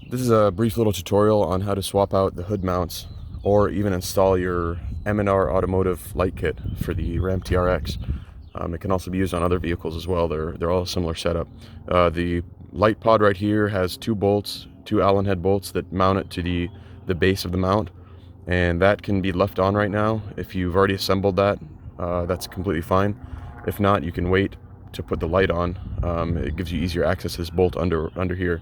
This is a brief little tutorial on how to swap out the hood mounts or even install your M&R Automotive light kit for the Ram TRX. It can also be used on other vehicles as well. They're all a similar setup. The light pod right here has two bolts, two Allen head bolts that mount it to the base of the mount, and that can be left on right now. If you've already assembled that, that's completely fine. If not, you can wait to put the light on. It gives you easier access to this bolt under here.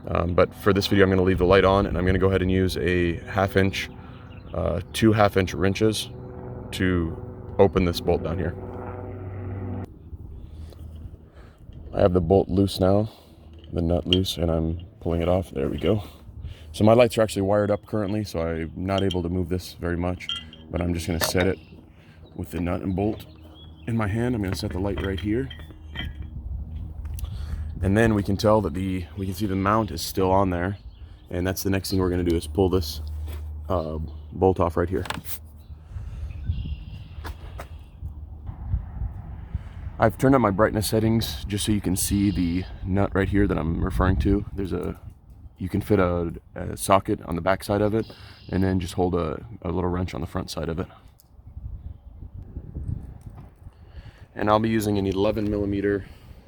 But for this video, I'm going to leave the light on, and I'm going to go ahead and use a 1/2 inch, two 1/2 inch wrenches to open this bolt down here. I have the bolt loose now, the nut loose, and I'm pulling it off. There we go. So my lights are actually wired up currently, so I'm not able to move this very much, but I'm just going to set it with the nut and bolt in my hand. I'm going to set the light right here. And then we can tell that we can see the mount is still on there, and that's the next thing we're going to do is pull this bolt off right here. I've turned up my brightness settings just so you can see the nut right here that I'm referring to. You can fit a socket on the back side of it, and then just hold a little wrench on the front side of it. And I'll be using an 11mm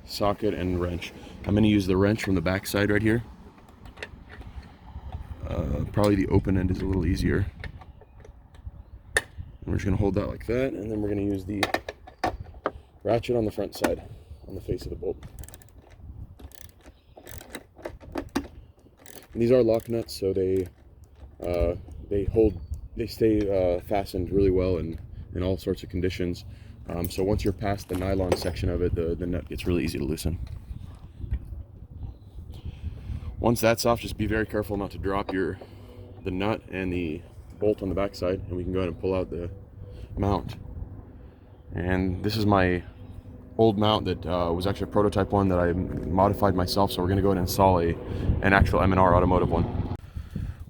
socket and wrench. I'm going to use the wrench from the back side right here. Probably the open end is a little easier. And we're just going to hold that like that, and then we're going to use the ratchet on the front side, on the face of the bolt. And these are lock nuts, so they stay fastened really well in all sorts of conditions. So once you're past the nylon section of it, the nut gets really easy to loosen. Once that's off, just be very careful not to drop the nut and the bolt on the back side, and we can go ahead and pull out the mount. And this is my old mount that was actually a prototype one that I modified myself, so we're going to go ahead and install an actual M&R Automotive one.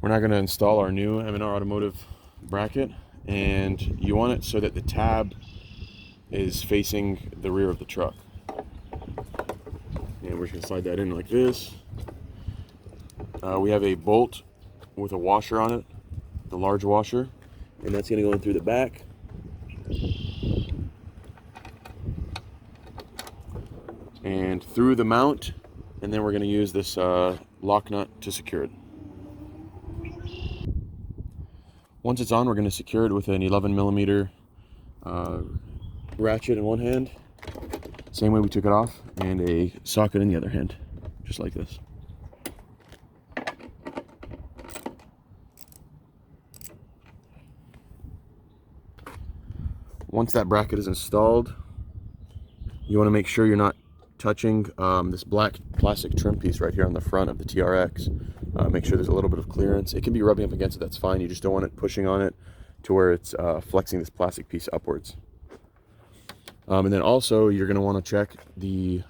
We're now going to install our new M&R Automotive bracket, and you want it so that the tab is facing the rear of the truck. And we're just going to slide that in like this. We have a bolt with a washer on it, the large washer, and that's going to go in through the back. And through the mount, and then we're going to use this lock nut to secure it. Once it's on, we're going to secure it with an 11mm ratchet in one hand, same way we took it off, and a socket in the other hand, just like this. Once that bracket is installed, you want to make sure you're not touching this black plastic trim piece right here on the front of the TRX. Make sure there's a little bit of clearance. It can be rubbing up against it, that's fine. You just don't want it pushing on it to where it's flexing this plastic piece upwards. And then also you're going to want to check the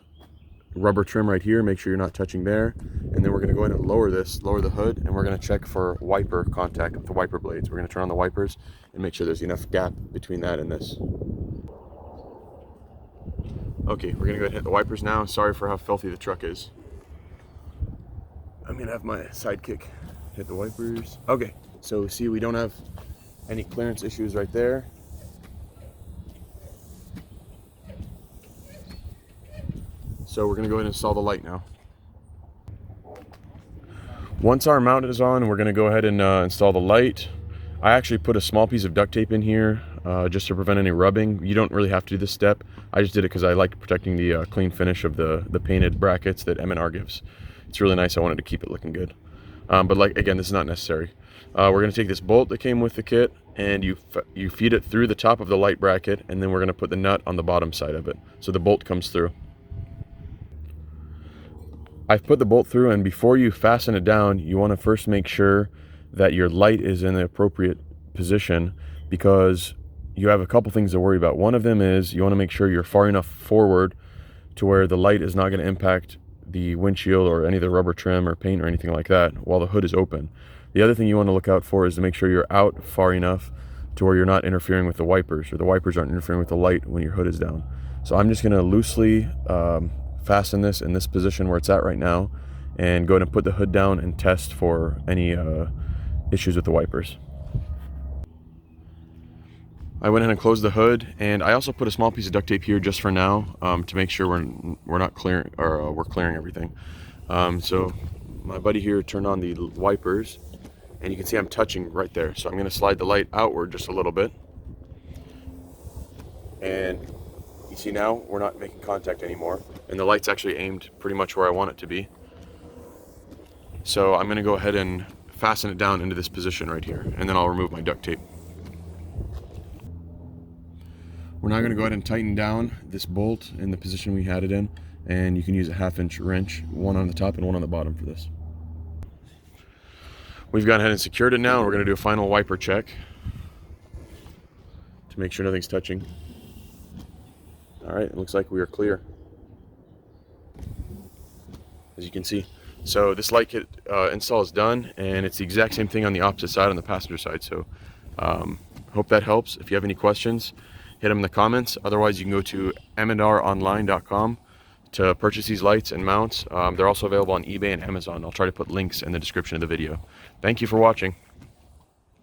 rubber trim right here, make sure you're not touching there. And then we're going to go ahead and lower the hood, and we're going to check for wiper contact with the wiper blades. We're going to turn on the wipers and make sure there's enough gap between that and this. Okay, we're going to go ahead and hit the wipers now. Sorry for how filthy the truck is. I'm going to have my sidekick hit the wipers. Okay, so see, we don't have any clearance issues right there. So we're going to go ahead and install the light now. Once our mount is on, we're going to go ahead and install the light. I actually put a small piece of duct tape in here just to prevent any rubbing. You don't really have to do this step. I just did it because I like protecting the clean finish of the painted brackets that M&R gives. It's really nice. I wanted to keep it looking good. But again, this is not necessary. We're going to take this bolt that came with the kit, and you feed it through the top of the light bracket, and then we're going to put the nut on the bottom side of it, so the bolt comes through. I've put the bolt through, and before you fasten it down, you want to first make sure that your light is in the appropriate position, because you have a couple things to worry about. One of them is you want to make sure you're far enough forward to where the light is not going to impact the windshield or any of the rubber trim or paint or anything like that while the hood is open. The other thing you want to look out for is to make sure you're out far enough to where you're not interfering with the wipers, or the wipers aren't interfering with the light when your hood is down. So I'm just going to loosely fasten this in this position where it's at right now, and go ahead and put the hood down and test for any issues with the wipers. I went ahead and closed the hood, and I also put a small piece of duct tape here just for now, to make sure we're not clearing, or we're clearing everything. So my buddy here turned on the wipers, and you can see I'm touching right there. So I'm going to slide the light outward just a little bit, and you see now we're not making contact anymore, and the light's actually aimed pretty much where I want it to be. So I'm going to go ahead and fasten it down into this position right here, and then I'll remove my duct tape. We're now going to go ahead and tighten down this bolt in the position we had it in, and you can use a 1/2-inch wrench, one on the top and one on the bottom for this. We've gone ahead and secured it now, and we're going to do a final wiper check to make sure nothing's touching. All right, it looks like we are clear, as you can see. So this light kit install is done, and it's the exact same thing on the opposite side, on the passenger side. So hope that helps. If you have any questions, hit them in the comments. Otherwise, you can go to M&Ronline.com to purchase these lights and mounts. They're also available on eBay and Amazon. I'll try to put links in the description of the video. Thank you for watching.